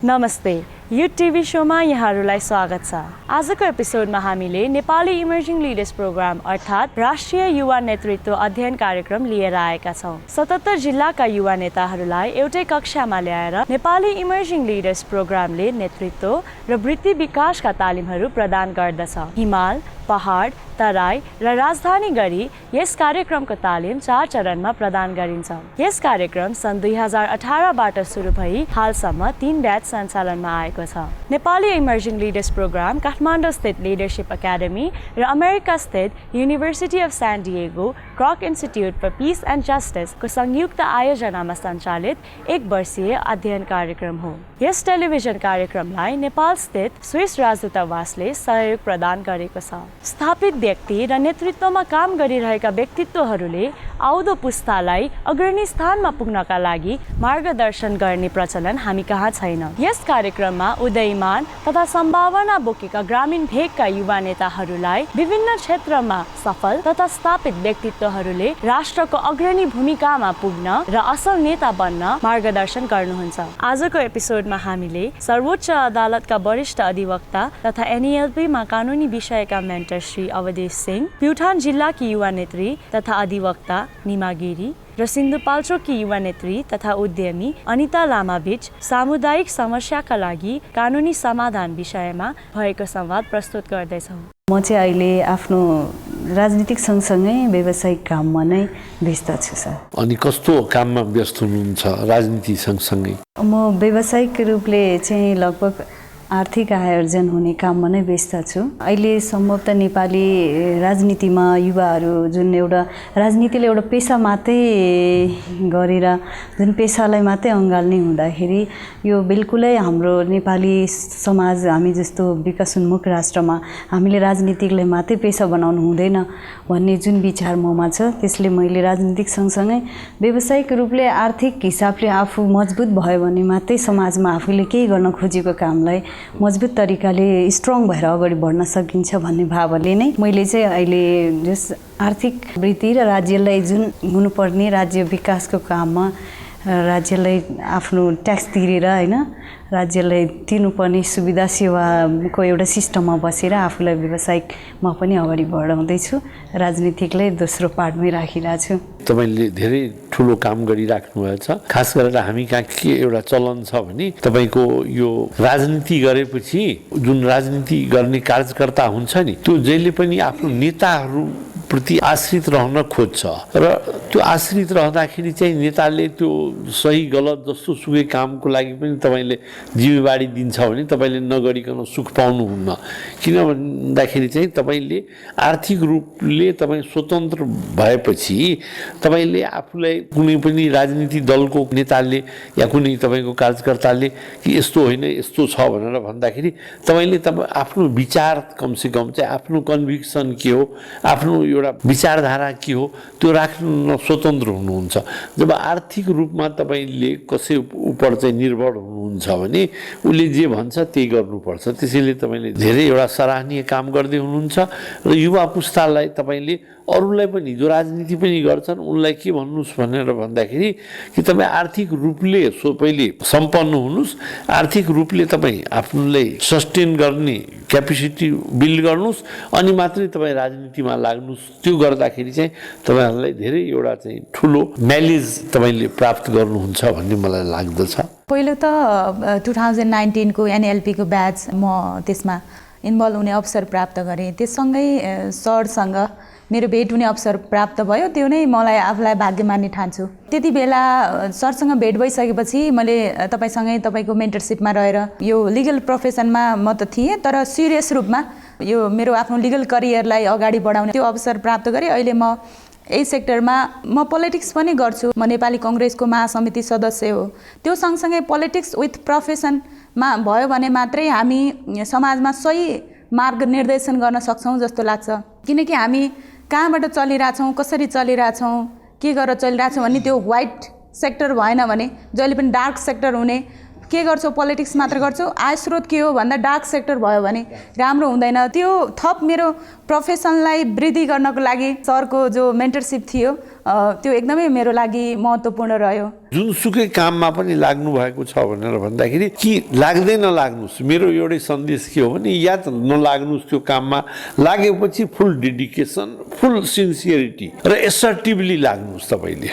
नमस्ते, यो टिभी शोमा यहाँहरूलाई स्वागत छ। आजको एपिसोडमा हामीले नेपाली इमर्जिङ लिडर्स प्रोग्राम अर्थात् राष्ट्रिय युवा नेतृत्व अध्ययन कार्यक्रम लिएर आएका छौँ। 77 जिल्लाका युवा नेताहरूलाई एउटै कक्षामा ल्याएर नेपाली इमर्जिङ लिडर्स प्रोग्रामले नेतृत्व र वृत्ति विकासका तालिमहरू प्रदान गर्दछ। हिमाल, पहाड, तराई र राजधानी गरी यस कार्यक्रमको तालिम 4 चरणमा प्रदान गरिन्छ। यस कार्यक्रम सन् 2018बाट सुरु भई हालसम्म 3 ब्याच सञ्चालनमा आएको छ। Nepali emerging leaders programme Kathmandu स्थित लिडरसिप एकाडेमी र अमेरिका स्थित university of San Diego Kroc institute for peace and जस्टिसको संयुक्त आयोजनामा सञ्चालित 1 वर्षीय अध्ययन कार्यक्रम हो। यस टेलिभिजन कार्यक्रमलाई नेपाल स्थित स्विस राजदूतावासले सहयोग प्रदान गरेको छ। स्थापित व्यक्ति र नेतृत्वमा काम गरिरहेका व्यक्तित्वहरूले आउँदो पुस्तालाई अग्रणी स्थानमा पुग्नका लागि मार्गदर्शन गर्ने प्रचलन हामी कहाँ छैन। यस कार्यक्रममा उदयमान तथा सम्भावना बोकेका ग्रामीण भेगका युवा नेताहरूलाई विभिन्न क्षेत्रमा सफल तथा स्थापित व्यक्तित्वहरूले राष्ट्रको अग्रणी भूमिकामा पुग्न र असल नेता बन्न मार्गदर्शन गर्नुहुन्छ। आजको एपिसोडमा हामीले सर्वोच्च अदालतका वरिष्ठ अधिवक्ता तथा एनईएलपीमा कानुनी विषयका मेन्टर श्री अवधेश सिंह, प्युठान जिल्लाकी युवा नेत्री तथा अधिवक्ता निमा गिरी र सिन्धुपाल्चोककी युवा नेत्री तथा उद्यमी अनिता लामा बीच सामुदायिक समस्याका लागि कानुनी समाधान विषयमा भएको संवाद प्रस्तुत गर्दैछौँ। म चाहिँ अहिले आफ्नो राजनीतिक सँगसँगै व्यावसायिक काममा नै व्यस्त छु सर। अनि कस्तो काममा व्यस्त हुनुहुन्छ राजनीति सँगसँगै? म व्यावसायिक रूपले चाहिँ लगभग आर्थिक आय अर्जन हुने काममा नै व्यस्त छु। अहिले सम्भवतः नेपाली राजनीतिमा युवाहरू जुन एउटा राजनीतिले एउटा पेसा मात्रै गरेर जुन पेसालाई मात्रै अँगाल्ने हुँदाखेरि यो बिल्कुलै हाम्रो नेपाली समाज हामी जस्तो विकासोन्मुख राष्ट्रमा हामीले राजनीतिकलाई मात्रै पेसा बनाउनु हुँदैन भन्ने जुन विचार ममा छ, त्यसले मैले राजनीतिक सँगसँगै व्यावसायिक रूपले आर्थिक हिसाबले आफू मजबुत भयो भने मात्रै समाजमा आफूले केही गर्न खोजेको कामलाई मजबुत तरिकाले स्ट्रङ भएर अगाडि बढ्न सकिन्छ भन्ने भावले नै मैले चाहिँ अहिले जस आर्थिक वृद्धि र राज्यलाई जुन हुनुपर्ने राज्य विकासको काममा राज्यलाई आफ्नो ट्याक्स तिरेर हैन राज्यलाई दिनुपर्ने सुविधा सेवाको एउटा सिस्टममा बसेर आफूलाई व्यावसायिकमा पनि अगाडि बढाउँदैछु। राजनीतिकलाई दोस्रो पार्टमै राखिरहेको छु। तपाईँले धेरै ठुलो काम गरिराख्नु भएको छ। खास गरेर हामी कहाँ के एउटा चलन छ भने तपाईँको यो राजनीति गरेपछि जुन राजनीति गर्ने कार्यकर्ता हुन्छ नि, त्यो जहिले पनि आफ्नो नेताहरू प्रति आश्रित रहन खोज्छ र त्यो आश्रित रहँदाखेरि चाहिँ नेताले त्यो सही गलत जस्तो सुकै कामको लागि पनि तपाईँले जिम्मेवारी दिन्छ भने तपाईँले नगरिकन सुख पाउनुहुन्न। किन भन्दाखेरि चाहिँ तपाईँले आर्थिक रूपले तपाईँ स्वतन्त्र भएपछि तपाईँले आफूलाई कुनै पनि राजनीतिक दलको नेताले या कुनै तपाईँको कार्यकर्ताले कि यस्तो होइन यस्तो छ भनेर भन्दाखेरि तपाईँले आफ्नो विचार कमसेकम चाहिँ आफ्नो कन्भिक्सन के हो, आफ्नो एउटा विचारधारा के हो त्यो राख्न स्वतन्त्र हुनुहुन्छ। जब आर्थिक रूपमा तपाईँले कसै उप चाहिँ निर्भर हुनुहुन्छ भने उसले जे भन्छ त्यही गर्नुपर्छ। त्यसैले तपाईँले धेरै एउटा सराहनीय काम गर्दै हुनुहुन्छ र युवा पुस्तालाई तपाईँले अरूलाई पनि जो राजनीति पनि गर्छन् उनलाई के भन्नुहोस् भनेर भन्दाखेरि कि तपाईँ आर्थिक रूपले पहिले सम्पन्न हुनुहोस्, आर्थिक रूपले तपाईँ आफूलाई सस्टेन गर्ने क्यापेसिटी बिल्ड गर्नुहोस् अनि मात्रै तपाईँ राजनीतिमा लाग्नुहोस्। त्यो गर्दाखेरि चाहिँ तपाईँहरूलाई धेरै एउटा चाहिँ ठुलो माइलेज तपाईँले प्राप्त गर्नुहुन्छ भन्ने मलाई लाग्दछ। पहिलो त 2019 को एनएलपीको ब्याच म त्यसमा इन्भल्भ हुने अवसर प्राप्त गरेँ। त्यससँगै सरसँग मेरो भेट हुने अवसर प्राप्त भयो। त्यो नै मलाई आफूलाई भाग्य मान्ने ठान्छु। त्यति बेला सरसँग भेट भइसकेपछि मैले तपाईँको मेन्टरसिपमा रहेर यो लिगल प्रोफेसनमा म त थिएँ, तर सिरियस रूपमा यो मेरो आफ्नो लिगल करियरलाई अगाडि बढाउने त्यो अवसर प्राप्त गरेँ। अहिले म यही सेक्टरमा म पोलिटिक्स पनि गर्छु। म नेपाली कङ्ग्रेसको महासमिति सदस्य हो। त्यो सँगसँगै पोलिटिक्स विथ प्रोफेसनमा भयो भने मात्रै हामी समाजमा सही मार्ग निर्देशन गर्न सक्छौँ जस्तो लाग्छ। किनकि हामी कहाँबाट चलिरहेछौँ, कसरी चलिरहेछौँ, के गरेर चलिरहेछौँ भन्ने त्यो व्हाइट सेक्टर भएन भने जहिले पनि डार्क सेक्टर हुने। के गर्छौ पोलिटिक्स मात्र गर्छौ, आय स्रोत के हो भन्दा डार्क सेक्टर भयो भने राम्रो हुँदैन। त्यो थप मेरो प्रोफेसनलाई वृद्धि गर्नको लागि सरको जो मेन्टरसिप थियो त्यो एकदमै मेरो लागि महत्त्वपूर्ण रह्यो। जुनसुकै काममा पनि लाग्नु भएको छ भनेर भन्दाखेरि कि लाग्दै नलाग्नुहोस्, मेरो एउटै सन्देश के हो भने या त नलाग्नुहोस् त्यो काममा, लागेपछि फुल डेडिकेसन, फुल सिन्सियरिटी र एसर्टिभली लाग्नुहोस् तपाईँले।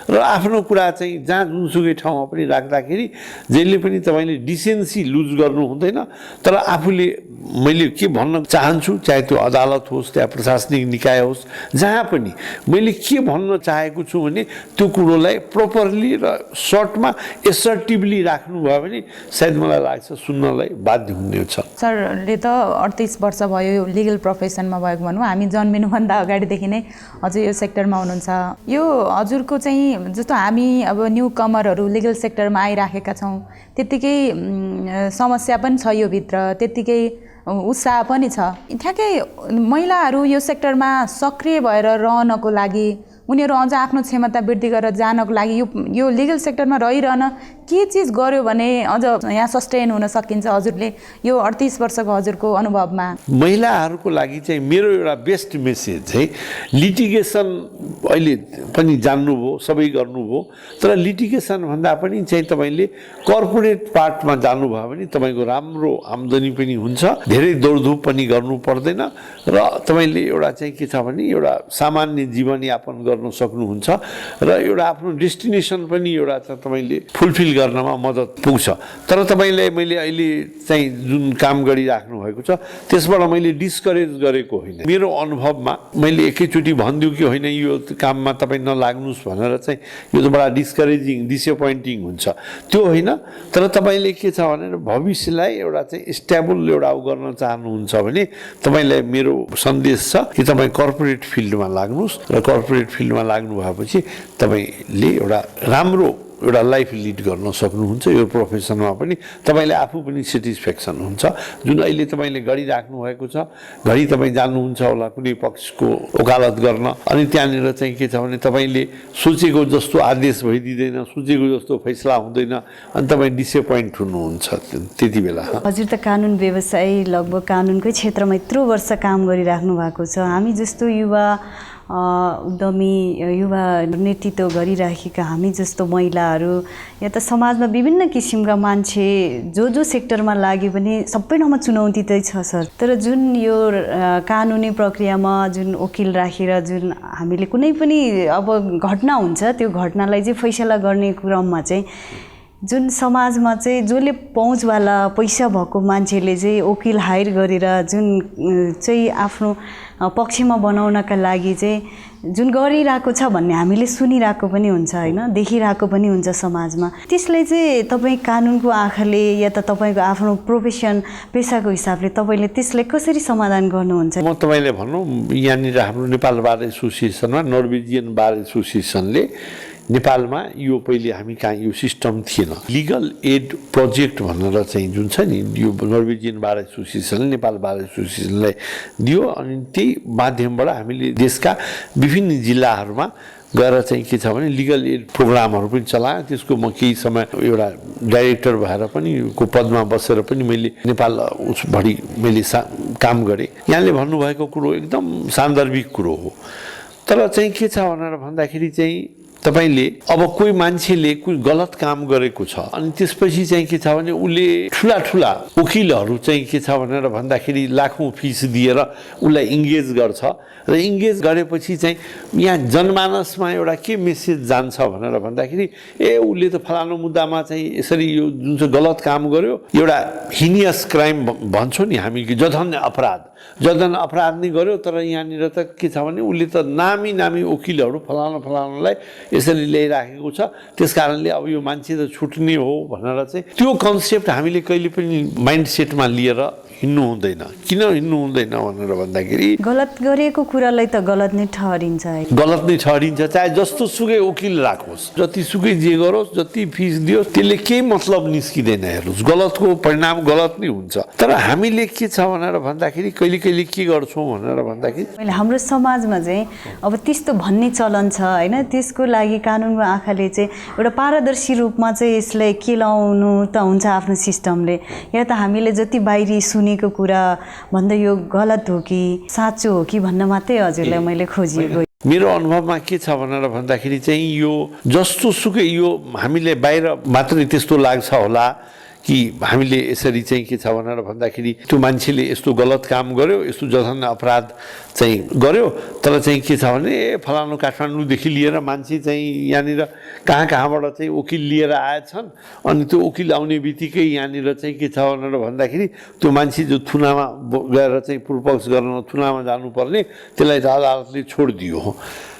र आफ्नो कुरा चाहिँ जहाँ जुनसुकै ठाउँमा पनि राख्दाखेरि जहिले पनि तपाईँले डिसेन्सी लुज गर्नु हुँदैन। तर आफूले मैले के भन्न चाहन्छु, चाहे त्यो अदालत होस्, चाहे प्रशासनिक निकाय होस्, जहाँ पनि मैले के भन्न चाहेको छु भने त्यो कुरोलाई प्रोपरली र सर्टमा एसर्टिभली राख्नुभयो भने सायद मलाई लाग्छ सुन्नलाई बाध्य हुनेछ। सरले त 38 वर्ष भयो यो लिगल प्रोफेसनमा भएको भनौँ, हामी जन्मिनुभन्दा अगाडिदेखि नै हजुर यो सेक्टरमा हुनुहुन्छ। यो हजुरको चाहिँ जस्तो हामी अब न्यू कमरहरू लिगल सेक्टरमा आइराखेका छौँ, त्यत्तिकै समस्या पनि छ यो भित्र, त्यत्तिकै उत्साह पनि छ। ठ्याक्कै महिलाहरू यो सेक्टरमा सक्रिय भएर रहनको लागि, उनीहरू अझ आफ्नो क्षमता वृद्धि गरेर जानको लागि यो लिगल सेक्टरमा रहिरहन के चिज गर्यो भने अझ यहाँ सस्टेन हुन सकिन्छ हजुरले यो 38 वर्षको हजुरको अनुभवमा? महिलाहरूको लागि चाहिँ मेरो एउटा बेस्ट मेसेज चाहिँ लिटिगेसन अहिले पनि जान्नुभयो, सबै गर्नुभयो, तर लिटिगेसन भन्दा पनि चाहिँ तपाईँले कर्पोरेट पार्टमा जानुभयो भने तपाईँको राम्रो आम्दानी पनि हुन्छ, धेरै दौडधुप पनि गर्नु पर्दैन र तपाईँले एउटा चाहिँ के छ भने एउटा सामान्य जीवनयापन गर्न सक्नुहुन्छ र एउटा आफ्नो डेस्टिनेसन पनि एउटा तपाईँले फुलफिल गर्नमा मद्दत पुग्छ। तर तपाईँलाई मैले अहिले चाहिँ जुन काम गरिराख्नु भएको छ त्यसबाट मैले डिस्करेज गरेको होइन। मेरो अनुभवमा मैले एकैचोटि भनिदिउँ कि होइन यो काममा तपाईँ नलाग्नुहोस् भनेर चाहिँ यो त बडा डिस्करेजिङ, डिसएपोइन्टिङ हुन्छ, त्यो होइन। तर तपाईँले के छ भने भविष्यलाई एउटा चाहिँ स्टेबल एउटा गर्न चाहनुहुन्छ भने तपाईँलाई मेरो सन्देश छ कि तपाईँ कर्पोरेट फिल्डमा लाग्नुहोस् र कर्पोरेट फिल्डमा लाग्नु भएपछि तपाईँले एउटा राम्रो एउटा लाइफ लिड गर्न सक्नुहुन्छ। यो प्रोफेसनमा पनि तपाईँले आफू पनि सेटिस्फ्याक्सन हुन्छ। जुन अहिले तपाईँले गरिराख्नु भएको छ, घरि तपाईँ जान्नुहुन्छ होला कुनै पक्षको वकालत गर्न, अनि त्यहाँनिर चाहिँ के छ भने तपाईँले सोचेको जस्तो आदेश भइदिँदैन, सोचेको जस्तो फैसला हुँदैन, अनि तपाईँ डिसएपोइन्ट हुनुहुन्छ त्यति बेला। हजुर त कानुन व्यवसायी लगभग कानुनकै क्षेत्रमा यत्रो वर्ष काम गरिराख्नु भएको छ। हामी जस्तो युवा उद्यमी, युवा नेतृत्व गरिराखेका हामी जस्तो महिलाहरू या त समाजमा विभिन्न किसिमका मान्छे जो सेक्टरमा लागे पनि सबै ठाउँमा चुनौती त छ सर। तर जुन यो कानुनी प्रक्रियामा जुन वकिल राखेर जुन हामीले कुनै पनि अब घटना हुन्छ त्यो घटनालाई चाहिँ फैसला गर्ने क्रममा चाहिँ जुन समाजमा चाहिँ जसले पहुँचवाला पैसा भएको मान्छेले चाहिँ वकिल हायर गरेर जुन चाहिँ आफ्नो पक्षमा बनाउनका लागि चाहिँ जुन गरिरहेको छ भन्ने हामीले सुनिरहेको पनि हुन्छ होइन, देखिरहेको पनि हुन्छ समाजमा। त्यसलाई चाहिँ तपाईँ कानुनको आँखाले या त तपाईँको आफ्नो प्रोफेसन पेसाको हिसाबले तपाईँले त्यसलाई कसरी समाधान गर्नुहुन्छ? म तपाईँले भनौँ यहाँनिर हाम्रो नेपाल बार एसोसिएसनमा, नर्वेजियन बार एसोसिएसनले नेपालमा यो पहिले हामी कहाँ यो सिस्टम थिएन, लिगल एड प्रोजेक्ट भनेर चाहिँ जुन छ नि यो नर्वेजियन बार एसोसिएसनले नेपाल बार एसोसिएसनलाई दियो। अनि त्यही माध्यमबाट हामीले देशका विभिन्न जिल्लाहरूमा गएर चाहिँ के छ भने लिगल एड प्रोग्रामहरू पनि चलाएँ। त्यसको म केही समय एउटा डाइरेक्टर भएर पनि को पदमा बसेर पनि मैले नेपाल उसभरि मैले काम गरेँ। यहाँले भन्नुभएको कुरो एकदम सान्दर्भिक कुरो हो। तर चाहिँ के छ भनेर भन्दाखेरि चाहिँ तपाईले अब कोही मान्छेले कोही गलत काम गरेको छ अनि त्यसपछि चाहिँ के छ भने उले ठुला ठुला वकिलहरू चाहिँ के छ भनेर भन्दाखेरि लाखौं फिस दिएर उलाई इन्गेज गर्छ र इन्गेज गरेपछि चाहिँ यहाँ जनमानसमा एउटा के मेसेज जान्छ भनेर भन्दाखेरि ए उले त फलानु मुद्दामा चाहिँ यसरी यो जुन चाहिँ गलत काम गर्यो एउटा हिनियस क्राइम भन्छौ नि हामी कि जघन्य अपराध नै गर्यो तर यहाँनिर त के छ भने उले त नामी वकिलहरू फलानालाई यसरी ल्याइराखेको छ त्यसकारणले अब यो मान्छे त छुट्ने हो भनेर चाहिँ त्यो कन्सेप्ट हामीले कहिले पनि माइन्डसेटमा लिएर हिँड्नु हुँदैन। किन हिँड्नु हुँदैन भनेर भन्दाखेरि गलत गरेको कुरालाई त गलत नै ठहरिन्छ गलत नै ठहरिन्छ चाहे जस्तो सुकै वकिल राखोस् जति सुकै जे गरोस् जति फिस दियोस् त्यसले केही मतलब निस्किँदैन। हेर्नुहोस् गलतको परिणाम गलत नै हुन्छ। तर हामीले के छ भनेर भन्दाखेरि कहिले कहिले के गर्छौँ भनेर भन्दाखेरि मैले हाम्रो समाजमा चाहिँ अब त्यस्तो भन्ने चलन छ हैन, त्यसको लागि कानुनको आँखाले चाहिँ एउटा पारदर्शी रूपमा चाहिँ यसलाई केलाउनु त हुन्छ आफ्नो सिस्टमले, या त हामीले जति बाहिरी सुनेको कुरा भन्दा यो गलत हो कि साँचो हो कि भन्न मात्रै हजुरलाई मैले खोजिएको। मेरो अनुभवमा के छ भनेर भन्दाखेरि चाहिँ यो जस्तो सुकै यो हामीले बाहिर मात्रै त्यस्तो लाग्छ होला कि हामीले यसरी चाहिँ के छ भनेर भन्दाखेरि त्यो मान्छेले यस्तो गलत काम गर्यो, यस्तो जघन्य अपराध चाहिँ गर्यो, तर चाहिँ के छ भने फलानु काठमाडौँदेखि लिएर मान्छे चाहिँ यहाँनिर कहाँबाट चाहिँ वकिल लिएर आएछन्, अनि त्यो वकिल आउने बित्तिकै यहाँनिर चाहिँ के छ भनेर भन्दाखेरि त्यो मान्छे जो थुनामा गएर चाहिँ पूर्वपक्ष गर्न थुनामा जानुपर्ने त्यसलाई अदालतले छोडिदियो।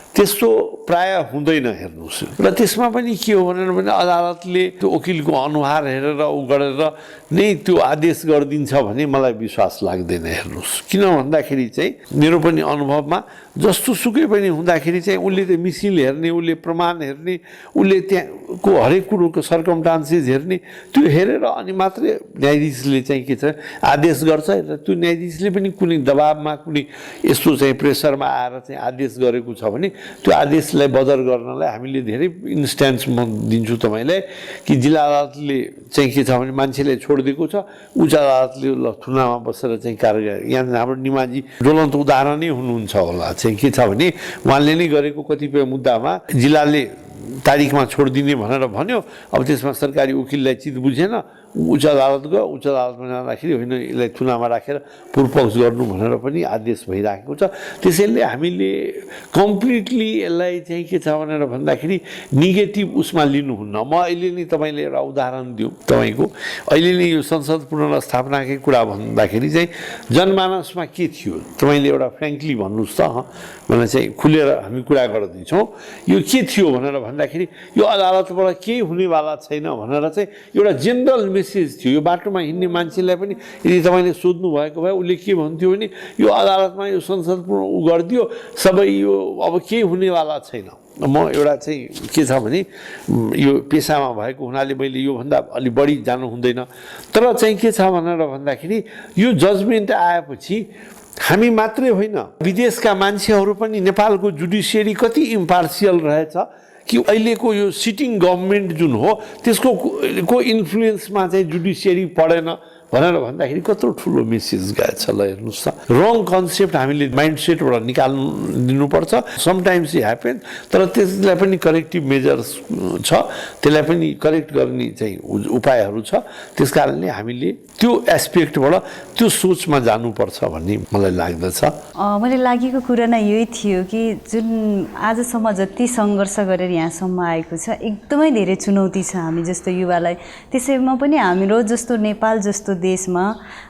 त्यस्तो प्राय हुँदैन हेर्नुहोस्। र त्यसमा पनि के हो भनेर भने अदालतले त्यो वकिलको अनुहार हेरेर उ गरेर नै त्यो आदेश गरिदिन्छ भने मलाई विश्वास लाग्दैन हेर्नुहोस्। किन भन्दाखेरि चाहिँ मेरो पनि अनुभवमा जस्तो सुकै पनि हुँदाखेरि चाहिँ उसले त मिसिल हेर्ने, उसले प्रमाण हेर्ने, उसले त्यहाँको हरेक कुरोको सर्कमस्टान्सेस हेर्ने, त्यो हेरेर अनि मात्रै न्यायाधीशले चाहिँ के छ आदेश गर्छ। र त्यो न्यायाधीशले पनि कुनै दबाबमा कुनै यस्तो चाहिँ प्रेसरमा आएर चाहिँ आदेश गरेको छ भने त्यो आदेशलाई बदर गर्नलाई हामीले धेरै इन्स्ट्यान्स म दिन्छु तपाईँलाई कि जिल्ला अदालतले चाहिँ के छ भने मान्छेलाई छोडिदिएको छ, उच्च अदालतले ल थुनामा बसेर चाहिँ कारवाही। यहाँ हाम्रो निमाजी ज्वलन्त उदाहरणै हुनुहुन्छ होला चाहिँ के छ भने उहाँले नै गरेको कतिपय मुद्दामा जिल्लाले तारिखमा छोडिदिने भनेर भन्यो। अब त्यसमा सरकारी वकिललाई चित बुझेन, उच्च अदालत गयो, उच्च अदालतमा जाँदाखेरि होइन यसलाई थुनामा राखेर पूर्वपक्ष गर्नु भनेर पनि आदेश भइराखेको छ। त्यसैले हामीले कम्प्लिटली यसलाई चाहिँ के छ भनेर भन्दाखेरि नेगेटिभ उसमा लिनुहुन्न। म अहिले नै तपाईँले एउटा उदाहरण दिउँ तपाईँको, अहिले नै यो संसद पुनर्स्थापनाकै कुरा भन्दाखेरि चाहिँ जनमानसमा के थियो तपाईँले एउटा फ्रेङ्कली भन्नुहोस् त, मलाई चाहिँ खुलेर हामी कुरा गर्दैछौँ। यो के थियो भनेर भन्दाखेरि यो अदालतबाट केही हुनेवाला छैन भनेर चाहिँ एउटा जेनरल मेसेज थियो। यो बाटोमा हिँड्ने मान्छेलाई पनि यदि तपाईँले सोध्नु भएको भए उसले के भन्थ्यो भने यो अदालतमा यो संसद उ गरिदियो सबै, यो अब केही हुनेवाला छैन। म एउटा चाहिँ के छ भने यो पेसामा भएको हुनाले मैले योभन्दा अलि बढी जानु हुँदैन, तर चाहिँ के छ भनेर भन्दाखेरि यो जजमेन्ट आएपछि हामी मात्रै होइन विदेशका मान्छेहरू पनि नेपालको जुडिसियरी कति इम्पार्सियल रहेछ कि अहिलेको यो सिटिङ गभर्मेन्ट जुन हो त्यसको इन्फ्लुएन्समा चाहिँ जुडिसियरी पढेन भनेर भन्दाखेरि कत्रो ठुलो मेसेज गएछ। ल हेर्नुहोस् त, रङ कन्सेप्ट हामीले माइन्डसेटबाट निकाल्नु दिनुपर्छ। समटाइम्स इट ह्यापेन, तर त्यसलाई पनि करेक्टिभ मेजर्स छ, त्यसलाई पनि करेक्ट गर्ने चाहिँ उपायहरू छ। त्यस कारणले हामीले त्यो एस्पेक्टबाट त्यो सोचमा जानुपर्छ भन्ने मलाई लाग्दछ। मैले लागेको कुरा नै यही थियो कि जुन आजसम्म जति सङ्घर्ष गरेर यहाँसम्म आएको छ एकदमै धेरै चुनौती छ हामी जस्तो युवालाई। त्यसैमा पनि हाम्रो जस्तो नेपाल जस्तो देशमा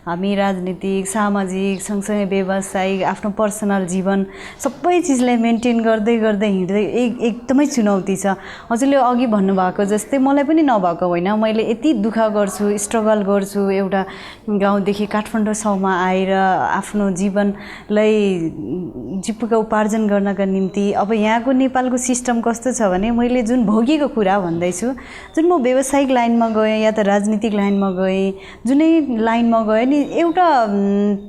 हामी राजनीतिक, सामाजिक, सँगसँगै व्यावसायिक, आफ्नो पर्सनल जीवन सबै चिजलाई मेन्टेन गर्दै गर्दै हिँड्दै एकदमै चुनौती छ। हजुरले अघि भन्नुभएको जस्तै मलाई पनि नभएको होइन, मैले यति दुःख गर्छु, स्ट्रगल गर्छु एउटा गाउँदेखि काठमाडौँसम्म आएर आफ्नो जीवनलाई जीविका उपार्जन गर्नका निम्ति। अब यहाँको नेपालको सिस्टम कस्तो छ भने मैले जुन भोगेको कुरा भन्दैछु, जुन म व्यावसायिक लाइनमा गएँ या त राजनीतिक लाइनमा गएँ, जुनै लाइनमा गएँ नि एउटा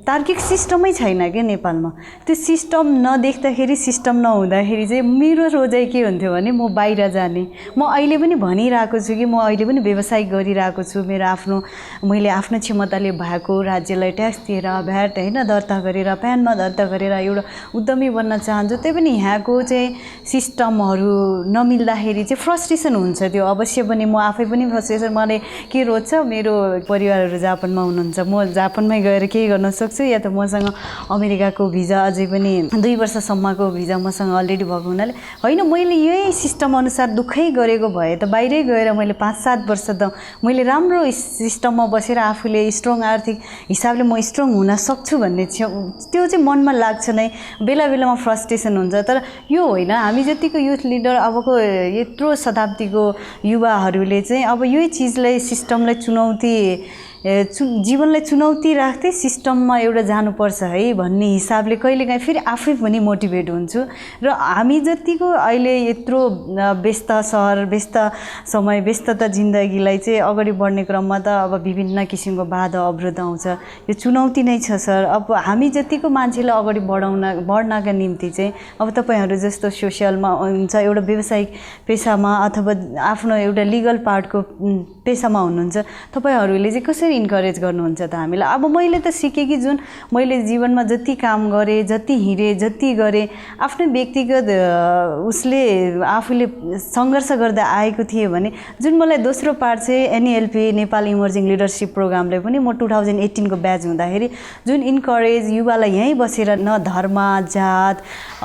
तार्किक सिस्टमै छैन क्या नेपालमा। त्यो सिस्टम नदेख्दाखेरि, सिस्टम नहुँदाखेरि चाहिँ मेरो रोजाइ के हुन्थ्यो भने म बाहिर जाने। म अहिले पनि भनिरहेको छु कि म अहिले पनि व्यवसाय गरिरहेको छु। मेरो आफ्नो मैले आफ्नो क्षमताले भएको राज्यलाई ट्याक्स दिएर भ्याट होइन दर्ता गरेर प्यानमा दर्ता गरेर एउटा उद्यमी बन्न चाहन्छु। त्यही पनि यहाँको चाहिँ सिस्टमहरू नमिल्दाखेरि चाहिँ फ्रस्ट्रेसन हुन्छ। त्यो अवश्य पनि म आफै पनि फ्रस्ट्रेसन, मलाई के रोज्छ मेरो परिवारहरू जापानमा हुनुहुन्छ, म जापानमै गएर केही गर्न सक्छु या त मसँग अमेरिकाको भिजा अझै पनि 2 वर्षसम्मको भिजा मसँग अलरेडी भएको हुनाले होइन मैले यही सिस्टम अनुसार दुःखै गरेको भए त बाहिरै गएर मैले 5-7 वर्ष त मैले राम्रो सिस्टममा बसेर आफूले स्ट्रङ आर्थिक हिसाबले म स्ट्रङ हुन सक्छु भन्ने त्यो चाहिँ मनमा लाग्छ नै। बेला बेलामा फ्रस्ट्रेसन हुन्छ, तर यो होइन हामी जतिको युथ लिडर अबको यत्रो शताब्दीको युवाहरूले चाहिँ अब यही चिजलाई सिस्टमलाई चुनौती जीवनलाई चुनौती राख्दै सिस्टममा एउटा जानुपर्छ है भन्ने हिसाबले कहिलेकाहीँ फेरि आफै पनि मोटिभेट हुन्छु। र हामी जतिको अहिले यत्रो व्यस्त सहर, व्यस्त समय, व्यस्तता जिन्दगीलाई चाहिँ अगाडि बढ्ने क्रममा त अब विभिन्न किसिमको बाधा अवरोध आउँछ। यो चुनौती नै छ सर। अब हामी जतिको मान्छेलाई अगाडि बढ्नका निम्ति चाहिँ अब तपाईँहरू जस्तो सोसियलमा हुन्छ, एउटा व्यावसायिक पेसामा अथवा आफ्नो एउटा लिगल पार्टको पेसामा हुनुहुन्छ, तपाईँहरूले चाहिँ कसरी कसरी इन्करेज गर्नुहुन्छ त हामीलाई? अब मैले त सिकेँ कि जुन मैले जीवनमा जति काम गरेँ, जति हिँडेँ, जति गरेँ, आफ्नो व्यक्तिगत उसले आफूले सङ्घर्ष गर्दा आएको थिएँ भने जुन मलाई दोस्रो पार्ट चाहिँ एनइएलपी नेपाल इमर्जिङ लिडरसिप प्रोग्रामले पनि म 2018 को ब्याच हुँदाखेरि जुन इन्करेज युवालाई यहीँ बसेर न धर्म जात,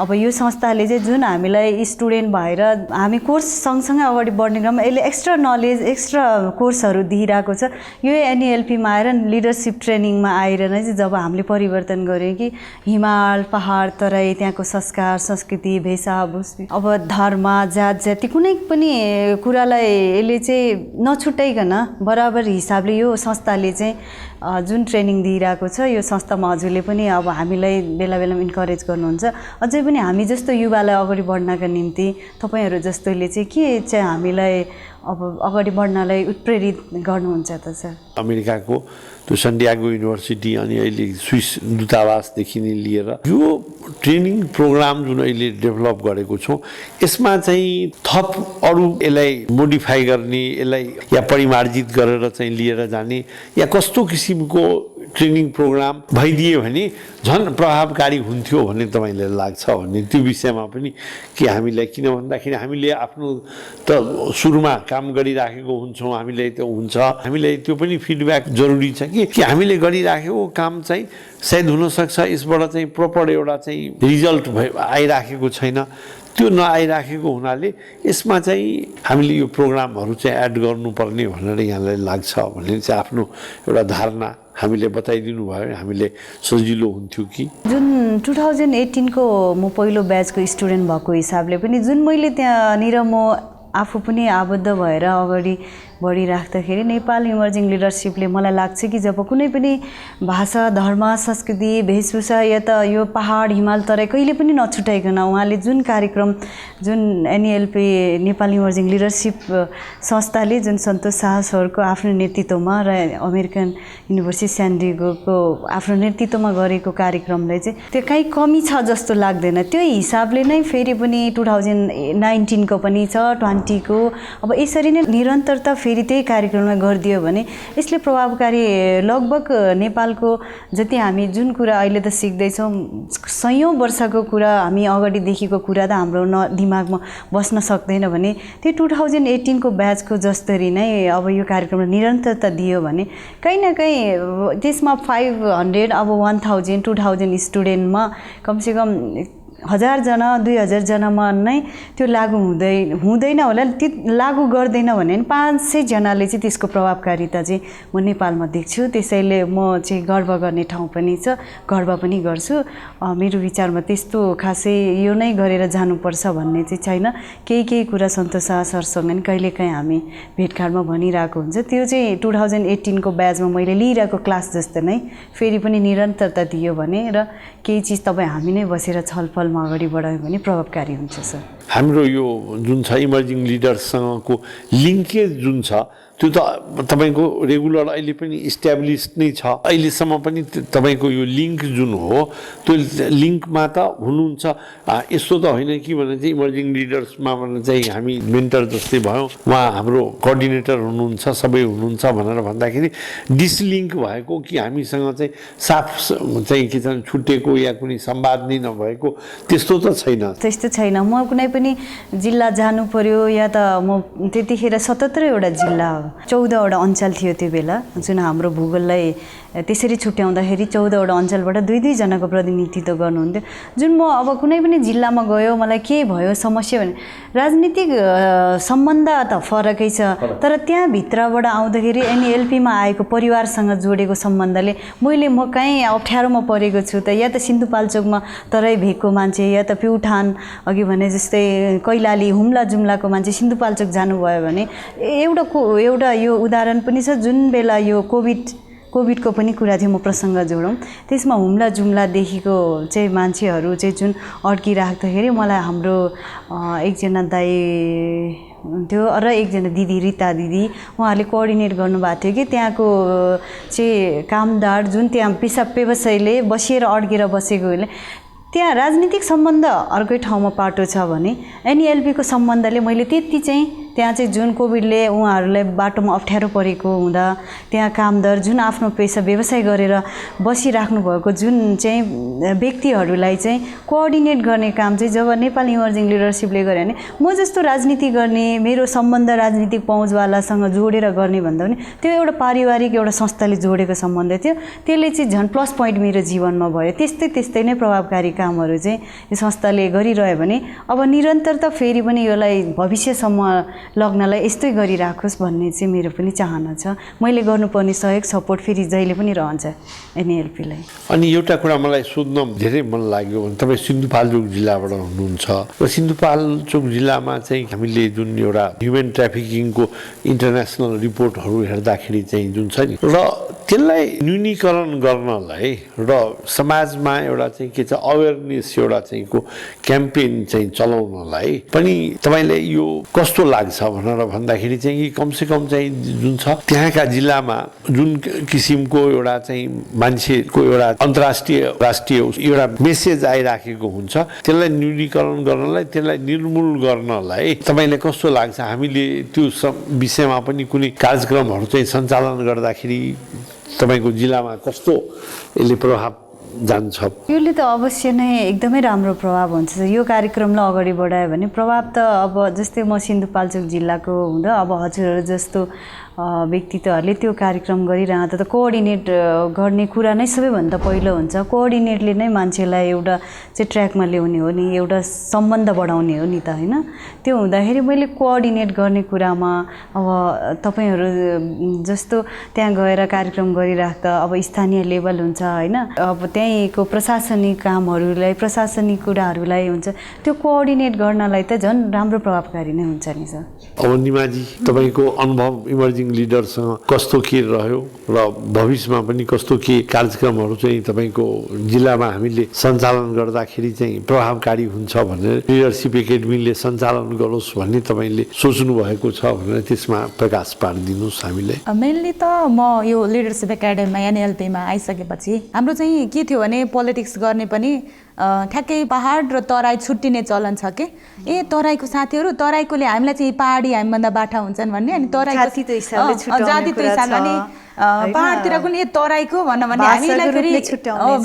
अब यो संस्थाले चाहिँ जुन हामीलाई स्टुडेन्ट भएर हामी कोर्स सँगसँगै अगाडि बढ्ने क्रममा यसले एक्स्ट्रा नलेज, एक्स्ट्रा कोर्सहरू दिइरहेको छ। यो एनइएलपीमा आएर लिडरसिप ट्रेनिङमा आएर नै चाहिँ जब हामीले परिवर्तन गऱ्यौँ कि हिमाल, पहाड, तराई, त्यहाँको संस्कार, संस्कृति, वेशभूषा, अब धर्म, जात जाति कुनै पनि कुरालाई यसले चाहिँ नछुटाइकन बराबर हिसाबले यो संस्थाले चाहिँ जुन ट्रेनिङ दिइरहेको छ, यो संस्थामा हजुरले पनि अब हामीलाई बेला बेलामा इन्करेज गर्नुहुन्छ। अझै पनि हामी जस्तो युवालाई अगाडि बढ्नका निम्ति तपाईँहरू जस्तोले चाहिँ के चाहिँ हामीलाई अब अगाडि बढ्नलाई उत्प्रेरित गर्नुहुन्छ त सर? अमेरिकाको त्यो सन्डियागो युनिभर्सिटी अनि अहिले स्विस दूतावासदेखि नै लिएर यो ट्रेनिङ प्रोग्राम जुन अहिले डेभलप गरेको छौँ, यसमा चाहिँ थप अरू यसलाई मोडिफाई गर्ने, यसलाई या परिमार्जित गरेर चाहिँ लिएर जाने या कस्तो किसिमको ट्रेनिङ प्रोग्राम भइदिए भने झन् प्रभावकारी हुन्थ्यो भन्ने तपाईँलाई लाग्छ भन्ने त्यो विषयमा पनि कि हामीलाई, किन भन्दाखेरि हामीले आफ्नो त सुरुमा काम गरिराखेको हुन्छौँ, हामीलाई त्यो हुन्छ, हामीलाई त्यो पनि फिडब्याक जरुरी छ कि हामीले गरिराखेको काम चाहिँ सायद हुनसक्छ यसबाट चाहिँ प्रपर एउटा चाहिँ रिजल्ट आइराखेको छैन, त्यो नआइराखेको हुनाले यसमा चाहिँ हामीले यो प्रोग्रामहरू चाहिँ एड गर्नुपर्ने भनेर यहाँलाई लाग्छ भन्ने चाहिँ आफ्नो एउटा धारणा हामीले बताइदिनु भयो, हामीले सजिलो हुन्थ्यो कि। जुन 2018 को म पहिलो ब्याचको स्टुडेन्ट भएको हिसाबले पनि जुन मैले त्यहाँनिर म आफू पनि आबद्ध भएर अगाडि बढिराख्दाखेरि नेपाल इमर्जिङ लिडरसिपले मलाई लाग्छ कि जब कुनै पनि भाषा, धर्म, संस्कृति, वेशभूषा या त यो पहाड, हिमाल, तराई कहिले पनि नछुटाइकन उहाँले जुन कार्यक्रम जुन एनइएलपी नेपाल इमर्जिङ लिडरसिप संस्थाले जुन सन्तोष शाह सरको आफ्नो नेतृत्वमा र अमेरिकन युनिभर्सिटी सान डिएगोको आफ्नो नेतृत्वमा गरेको कार्यक्रमलाई चाहिँ त्यो कहीँ कमी छ जस्तो लाग्दैन। त्यो हिसाबले नै फेरि पनि 2019 को पनि छ, 20 को, अब यसरी नै निरन्तरता फेरि त्यही कार्यक्रममा गरिदियो भने यसले प्रभावकारी लगभग नेपालको जति हामी जुन कुरा अहिले त सिक्दैछौँ, सयौँ वर्षको कुरा हामी अगाडिदेखिको कुरा त हाम्रो दिमागमा बस्न सक्दैन भने त्यो 2018 को ब्याचको जस्तरी नै अब यो कार्यक्रमले निरन्तरता दियो भने कहीँ न कहीँ त्यसमा 500 अब 1000 2000 स्टुडेन्टमा कमसेकम 1000 जना 2000 जनामा नै त्यो लागू हुँदैन होला, त्यो लागू गर्दैन भने 500 जनाले चाहिँ त्यसको प्रभावकारिता चाहिँ म नेपालमा देख्छु। त्यसैले म चाहिँ गर्व गर्ने ठाउँ पनि छ, गर्व पनि गर्छु। मेरो विचारमा त्यस्तो खासै यो नै गरेर जानुपर्छ भन्ने चाहिँ छैन। केही कुरा सन्तोष शाह सरसँग नि कहिलेकाहीँ हामी भेटघाटमा भनिरहेको हुन्छ, त्यो चाहिँ 2018 को ब्याचमा मैले लिइरहेको क्लास जस्तो नै फेरि पनि निरन्तरता दियो भने र केही चिज तपाईँ हामी नै बसेर छलफलमा अगाडि बढायो भने प्रभावकारी हुन्छ सर। हाम्रो यो जुन छ इमर्जिङ लिडर्ससँगको लिङ्केज जुन छ त्यो त तपाईँको रेगुलर अहिले पनि इस्ट्याब्लिस नै छ, अहिलेसम्म पनि तपाईँको यो लिङ्क जुन हो त्यो लिङ्कमा त हुनुहुन्छ। यस्तो त होइन कि भने चाहिँ इमर्जिङ लिडर्समा भने चाहिँ हामी मेन्टर जस्तै भयौँ, उहाँ हाम्रो कोअर्डिनेटर हुनुहुन्छ, सबै हुनुहुन्छ भनेर भन्दाखेरि डिसलिङ्क भएको कि हामीसँग चाहिँ साफ चाहिँ के छ छुटेको या कुनै संवाद नै नभएको त्यस्तो त छैन। त्यस्तो छैन। म कुनै पनि जिल्ला जानु पर्यो या त म त्यतिखेर 77 वटा जिल्ला, 14 वटा अञ्चल थियो त्यो बेला, जुन हाम्रो भूगोललाई त्यसरी छुट्याउँदाखेरि 14 वटा अञ्चलबाट 2-2 जनाको प्रतिनिधित्व गर्नुहुन्थ्यो। जुन म अब कुनै पनि जिल्लामा गयो मलाई के भयो समस्या भने राजनीतिक सम्बन्ध त फरकै छ, तर त्यहाँ भित्रबाट आउँदाखेरि एनइएलपीमा आएको परिवारसँग जोडेको सम्बन्धले म कहीँ अप्ठ्यारोमा परेको छु त या त सिन्धुपाल्चोकमा तराई भेगको मान्छे या त प्युठान अघि भने जस्तै कैलाली हुम्ला जुम्लाको मान्छे सिन्धुपाल्चोक जानुभयो भने एउटा यो उदाहरण पनि छ। जुन बेला यो कोभिडको पनि कुरा थियो, म प्रसङ्ग जोडौँ, त्यसमा हुम्ला जुम्लादेखिको चाहिँ मान्छेहरू चाहिँ जुन अड्किराख्दाखेरि मलाई हाम्रो एकजना दाइ हुन्थ्यो र एकजना दिदी रिता दिदी, उहाँहरूले कोअर्डिनेट गर्नुभएको थियो कि त्यहाँको चाहिँ कामदार जुन त्यहाँ पेसा व्यवसायले बसिएर अड्केर बसेकोले त्यहाँ राजनीतिक सम्बन्ध अर्कै ठाउँमा पाटो छ भने एनइएलपीको सम्बन्धले मैले त्यति चाहिँ त्यहाँ चाहिँ जुन कोभिडले उहाँहरूलाई बाटोमा अप्ठ्यारो परेको हुँदा त्यहाँ कामदार जुन आफ्नो पेसा व्यवसाय गरेर बसिराख्नु भएको जुन चाहिँ व्यक्तिहरूलाई चाहिँ कोअर्डिनेट गर्ने काम चाहिँ जब नेपाल इमर्जिङ लिडरसिपले गर्यो भने म जस्तो राजनीति गर्ने मेरो सम्बन्ध राजनीतिक पहुँचवालासँग जोडेर गर्ने भन्दा पनि त्यो एउटा पारिवारिक एउटा संस्थाले जोडेको सम्बन्ध थियो त्यसले चाहिँ झन् प्लस पोइन्ट मेरो जीवनमा भयो त्यस्तै नै प्रभावकारी कामहरू चाहिँ यो संस्थाले गरिरह्यो भने अब निरन्तरता फेरि पनि यसलाई भविष्यसम्म लग्नलाई यस्तै गरिराखोस् भन्ने चाहिँ मेरो पनि चाहना छ मैले गर्नुपर्ने सहयोग सपोर्ट फेरि जहिले पनि रहन्छ एनएलपीलाई। अनि एउटा कुरा मलाई सोध्न धेरै मन लाग्यो भने तपाईँ सिन्धुपाल्चोक जिल्लाबाट हुनुहुन्छ र सिन्धुपाल्चोक जिल्लामा चाहिँ हामीले जुन एउटा ह्युमन ट्राफिकिङको इन्टरनेसनल रिपोर्टहरू हेर्दाखेरि चाहिँ जुन छ नि र त्यसलाई न्यूनीकरण गर्नलाई र समाजमा एउटा चाहिँ के छ अवेरनेस एउटा चाहिँ को क्याम्पेन चाहिँ चलाउनलाई पनि तपाईँले यो कस्तो लाग्छ भनेर भन्दाखेरि चाहिँ कि कमसेकम चाहिँ जुन छ त्यहाँका जिल्लामा जुन किसिमको एउटा चाहिँ मान्छेको एउटा अन्तर्राष्ट्रिय राष्ट्रिय एउटा मेसेज आइराखेको हुन्छ त्यसलाई न्यूनीकरण गर्नलाई त्यसलाई निर्मूल गर्नलाई तपाईँले कस्तो लाग्छ हामीले त्यो विषयमा पनि कुनै कार्यक्रमहरू चाहिँ सञ्चालन गर्दाखेरि तपाईको जिल्लामा कस्तो यसले प्रभाव जान्छ? यसले त अवश्य नै एकदमै राम्रो प्रभाव हुन्छ यो कार्यक्रमलाई अगाडि बढायो भने प्रभाव त अब जस्तै म सिन्धुपाल्चोक जिल्लाको हुँदा अब हजुरहरू जस्तो व्यक्तित्वहरूले त्यो कार्यक्रम गरिरहँदा त कोअर्डिनेट गर्ने कुरा नै सबैभन्दा पहिलो हुन्छ कोअर्डिनेटले नै मान्छेलाई एउटा चाहिँ ट्र्याकमा ल्याउने हो नि एउटा सम्बन्ध बढाउने हो नि त होइन त्यो हुँदाखेरि मैले कोअर्डिनेट गर्ने कुरामा अब तपाईँहरू जस्तो त्यहाँ गएर कार्यक्रम गरिराख्दा अब स्थानीय लेभल हुन्छ होइन अब त्यहीँको प्रशासनिक कामहरूलाई प्रशासनिक कुराहरूलाई हुन्छ त्यो कोअर्डिनेट गर्नलाई त झन् राम्रो प्रभावकारी नै हुन्छ नि सर। अब निमाजी तपाईँको अनुभव इमर्जिङ लिडरसँग कस्तो के रह्यो र भविष्यमा पनि कस्तो के कार्यक्रमहरू चाहिँ तपाईँको जिल्लामा हामीले सञ्चालन गर्दाखेरि चाहिँ प्रभावकारी हुन्छ भनेर लिडरसिप एकाडेमीले सञ्चालन गरोस् भन्ने तपाईँले सोच्नु भएको छ भनेर त्यसमा प्रकाश पारिदिनुहोस् हामीले। मेनली त म यो लिडरसिप एकाडेमीमा एनएलपीमा आइसकेपछि हाम्रो चाहिँ के थियो भने पोलिटिक्स गर्ने पनि ठ्याक्कै पहाड र तराई छुट्टिने चलन छ कि तराईको साथीहरू तराईकोले हामीलाई चाहिँ पहाडी हामीभन्दा बाठा हुन्छन् भन्ने अनि तराईको जातित्व हिसाबले अनि पहाडतिर पनि तराईको भन्नु भने हामीलाई फेरि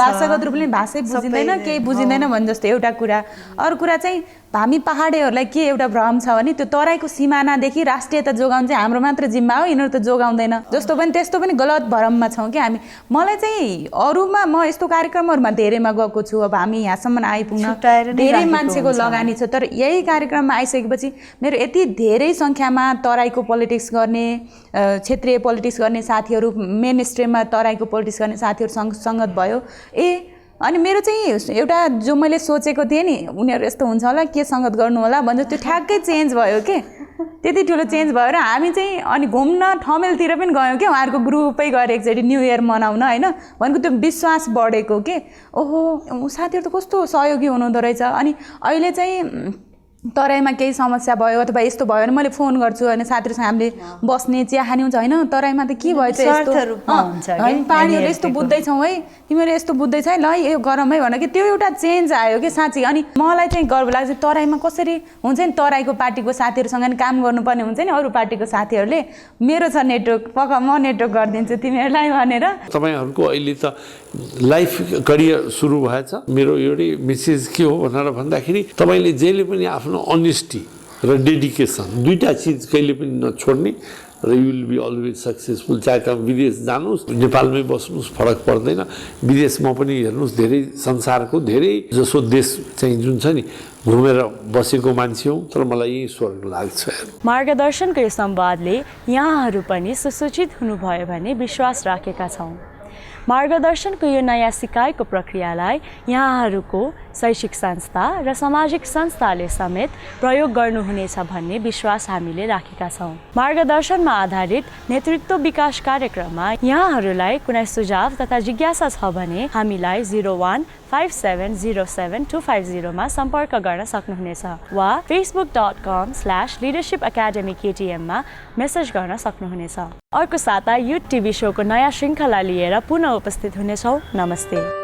भाषागत रूपले भाषै बुझिँदैन केही बुझिँदैन भने जस्तो एउटा कुरा। अरू कुरा चाहिँ हामी पहाडेहरूलाई के एउटा भ्रम छ भने त्यो तराईको सिमानादेखि राष्ट्रियता जोगाउनु चाहिँ हाम्रो मात्र जिम्मा हो यिनीहरू त जोगाउँदैन जस्तो पनि त्यस्तो पनि गलत भ्रममा छौँ कि हामी। मलाई चाहिँ अरूमा म यस्तो कार्यक्रमहरूमा धेरैमा गएको छु अब हामी यहाँसम्म आइपुग्न धेरै मान्छेको लगानी छ तर यही कार्यक्रममा आइसकेपछि मेरो यति धेरै सङ्ख्यामा तराईको पोलिटिक्स गर्ने क्षेत्रीय पोलिटिक्स गर्ने साथीहरू मेन स्ट्रिममा तराईको पोलिटिक्स गर्ने साथीहरू सङ्गत भयो अनि मेरो चाहिँ एउटा जो मैले सोचेको थिएँ नि उनीहरू यस्तो हुन्छ होला के सङ्गत गर्नु होला भन्दा त्यो ठ्याक्कै चेन्ज भयो के त्यति ठुलो चेन्ज भयो र हामी चाहिँ अनि घुम्न ठमेलतिर पनि गयौँ क्या उहाँहरूको ग्रुपै गएर एकचोटि न्यू इयर मनाउन होइन भनेको त्यो विश्वास बढेको के ओहो साथीहरू त कस्तो सहयोगी हुनुहुँदो रहेछ। अनि अहिले चाहिँ तराईमा केही समस्या भयो अथवा यस्तो भयो भने मैले फोन गर्छु होइन साथीहरूसँग हामीले बस्ने चिया खाने हुन्छ होइन तराईमा त के भएछ यस्तो पानीहरू यस्तो बुझ्दैछौँ है तिमीहरू यस्तो बुझ्दैछ है ल यो गरम है भनेर कि त्यो एउटा चेन्ज आयो कि साँच्चै। अनि मलाई चाहिँ गर्व लाग्छ तराईमा कसरी हुन्छ नि तराईको पार्टीको साथीहरूसँग नि काम गर्नुपर्ने हुन्छ नि अरू पार्टीको साथीहरूले मेरो छ नेटवर्क पक्का म नेटवर्क गरिदिन्छु तिमीहरूलाई भनेर। तपाईँहरूको अहिले त लाइफ करियर सुरु भएछ मेरो एउटै मेसेज के हो भनेर भन्दाखेरि तपाईँले जहिले पनि आफ्नो अनेस्टी र डेडिकेसन दुईटा चिज कहिले पनि नछोड्ने र you will be always successful चाहे तपाईँ विदेश जानुहोस् नेपालमै बस्नुहोस् फरक पर्दैन विदेशमा पनि हेर्नुहोस् धेरै संसारको धेरै जसो देश चाहिँ जुन छ नि घुमेर बसेको मान्छे हौ तर मलाई यही स्वर्ग लाग्छ। मार्गदर्शनको यो संवादले यहाँहरू पनि सुसूचित हुनुभयो भने विश्वास राखेका छौँ। मार्गदर्शनको यो नयाँ सिकाइको प्रक्रियालाई यहाँहरूको शैक्षिक संस्था र सामाजिक संस्थाले समेत प्रयोग गर्नुहुनेछ भन्ने विश्वास हामीले राखेका छौँ। मार्गदर्शनमा आधारित नेतृत्व विकास कार्यक्रममा यहाँहरूलाई कुनै सुझाव तथा जिज्ञासा छ भने हामीलाई 0157072550 मा सम्पर्क गर्न सक्नुहुनेछ वा facebook.com/leadershipacademyktm मा मेसेज गर्न सक्नुहुनेछ। अर्को साता युथ टिभी शोको नयाँ श्रृङ्खला लिएर पुनः उपस्थित हुनेछौँ। नमस्ते।